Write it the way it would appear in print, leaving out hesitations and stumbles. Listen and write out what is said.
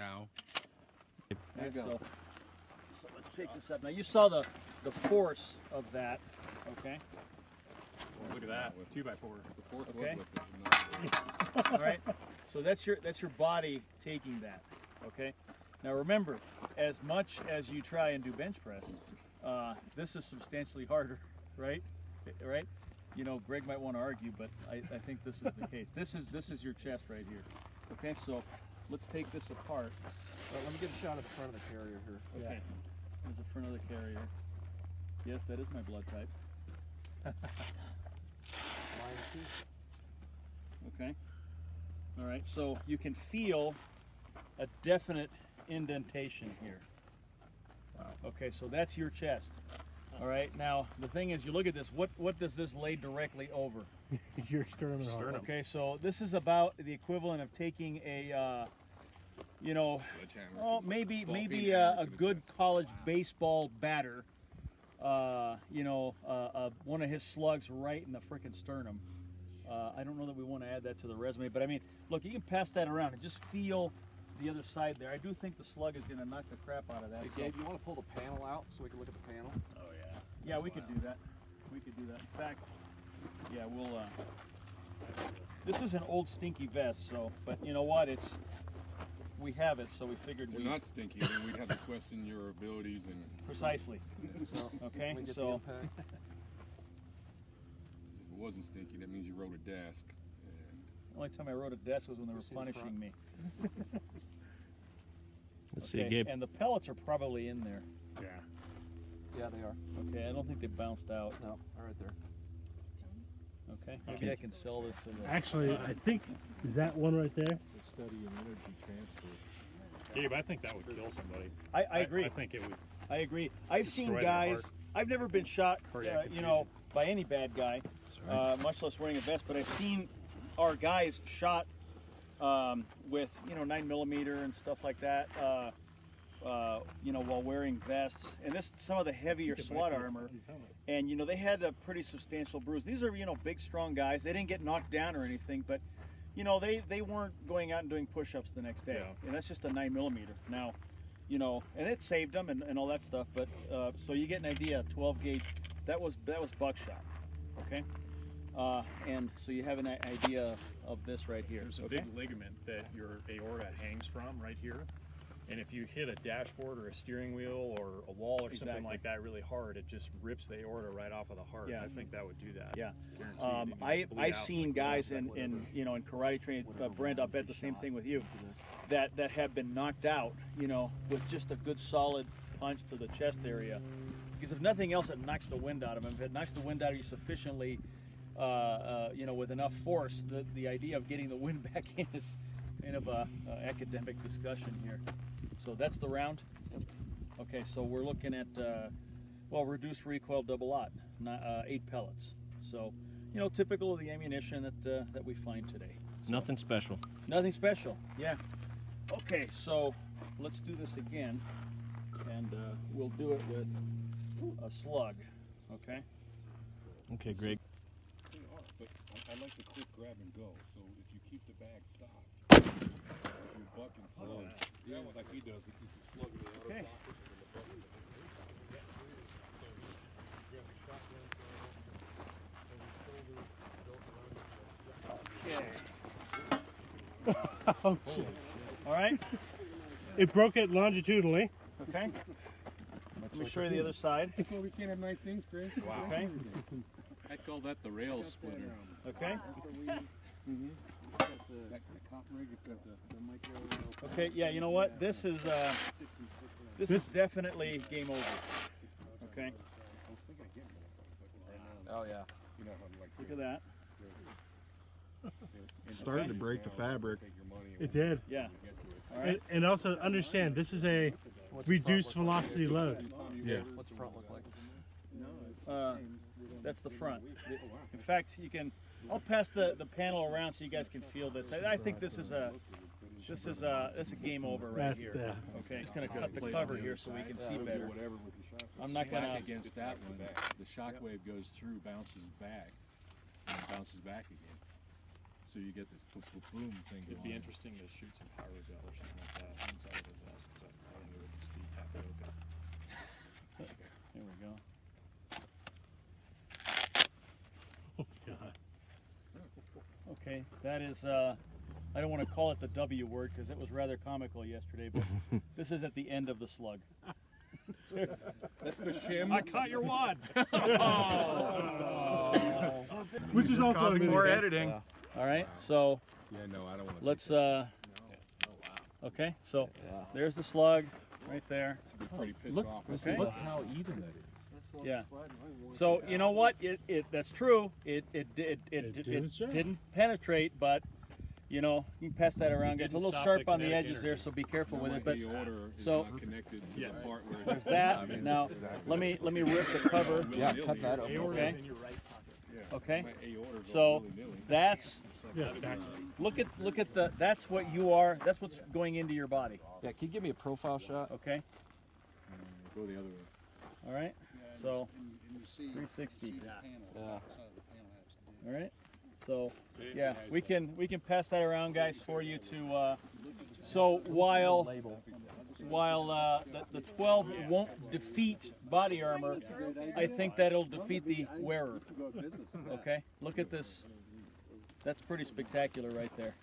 Ow. There you go. So let's pick this up. Now you saw the force of that, okay? Look at that, 2x4. The fourth Okay. was with it. All right. So that's your body taking that, okay? Now remember, as much as you try and do bench press, this is substantially harder, right? Right? You know, Greg might want to argue, but I think this is the case. This is your chest right here. Okay, so let's take this apart. Let me get a shot of the front of the carrier here. Okay. There's the front of the carrier. Yes, that is my blood type. Mine too. Okay. All right, so you can feel a definite indentation here. Wow. Okay, so that's your chest. All right, now the thing is, you look at this, what does this lay directly over? Your sternum. Okay, so this is about the equivalent of taking a, you know, oh, maybe a good college baseball batter, you know, one of his slugs right in the frickin' sternum. I don't know that we want to add that to the resume, but I mean, look, you can pass that around and just feel the other side there. I do think the slug is going to knock the crap out of that. Hey, Gabe, you want to pull the panel out so we can look at the panel? Oh yeah. Yeah, we could do that. We could do that. In fact, yeah, we'll. This is an old stinky vest, so, but you know what? We have it, so we figured We're not stinky, then we'd have to question your abilities and. Precisely. So, Okay, we get so. the impact. If it wasn't stinky, that means you rode a desk. The only time I rode a desk was when they were See the punishing front? me. Let's Okay, see, Gabe. and the pellets are probably in there. Yeah. Yeah, they are. Okay, I don't think they bounced out. No, they're right there. Okay, maybe I can sell this to the. Actually, I think, is that one right there? Study in energy transfer. Gabe, I think that would kill somebody. I agree. I think it would. I agree. I've seen Destroy their guys. heart. I've never been shot, Cardiac you know, by any bad guy, much less wearing a vest. But I've seen our guys shot with, you know, 9mm and stuff like that. You know, while wearing vests, and this some of the heavier SWAT armor, and you know they had a pretty substantial bruise. These are, you know, big, strong guys. They didn't get knocked down or anything, but you know they weren't going out and doing push-ups the next day, Yeah. and that's just a 9mm. Now, you know, and it saved them and all that stuff. But so you get an idea. 12 gauge, that was buckshot. Okay, and so you have an idea of this right here. There's a okay? big ligament that your aorta hangs from right here. And if you hit a dashboard or a steering wheel or a wall or something Exactly. like that really hard, it just rips the aorta right off of the heart. Yeah. I think that would do that. Yeah. Guaranteed. You just bleed I've out seen like guys that, in whatever. you know in karate training, Brent, I'll bet the same thing with you, that have been knocked out, you know, with just a good solid punch to the chest area. Because if nothing else, it knocks the wind out of them. If it knocks the wind out of you sufficiently, you know, with enough force, the idea of getting the wind back in is kind of a academic discussion here. So that's the round. Okay, so we're looking at well, reduced recoil double-aught, 8 pellets. So, you know, typical of the ammunition that we find today. So, Nothing special. nothing special. Yeah. Okay, so let's do this again, and we'll do it with a slug. Okay. Okay, Greg. But I like the quick grab and go. So if you keep the bag stocked, if you buck and slow, yeah, like he does, he keeps the slug in the outer Okay. pocket and the buck in the Okay. Oh, shit. All right. It broke it longitudinally. Okay. Let me show you the other side. Well, we can't have nice things, Chris. Wow. Okay. I call that the rail splitter. Okay. That cop rig has got the micro. Okay. Yeah. You know what? This is definitely game over. Okay. Oh, yeah. You know how like Look at that. It started to break the fabric. It did. Yeah. All right. And also understand, this is a reduced velocity load. Yeah. What's the front look like? That's the front. In fact, you can. I'll pass the panel around so you guys can feel this. I think this is a game over right That's here. the- Okay, just gonna cut the cover here so we can see better. I'm not Smack gonna. against that one. The shock wave goes through, bounces back, and bounces back again. So you get this boom thing. It'd be interesting to shoot some power gel or something like that inside of the vest, because I think it would just be tapioca. There we go. Oh, God. Okay, that is, I don't want to call it the W word because it was rather comical yesterday, but this is at the end of the slug. That's the shim. I caught your wad. Which is also causing a more video. editing. Yeah. All right, so Yeah, no, I don't want to. let's, okay, so Yeah. there's the slug right there. Be pretty pissed Look, off. Okay. look how even that is. Yeah. So you know what? That's true. It did its job. didn't penetrate, but you know you can pass that around, guys. It's a didn't little stop sharp the on the kinetic edges there, energy. so be careful with My it. But aorta is so- not connected to Yes. the part where there's that. Now let me rip the cover. Yeah, cut that open. Aorta Okay. is in your right pocket. Okay. My aorta's So all willy-nilly. that's Yeah, back. look at the that's what you are. That's what's going into your body. Yeah, can you give me a profile shot? Okay. Go the other way. All right. So And you see, 360. see the panel, Yeah. outside the panel has to do. all right. So yeah, we can pass that around, guys, for you to. So while the 12 won't defeat body armor, I think that'll defeat the wearer. Okay, look at this. That's pretty spectacular right there.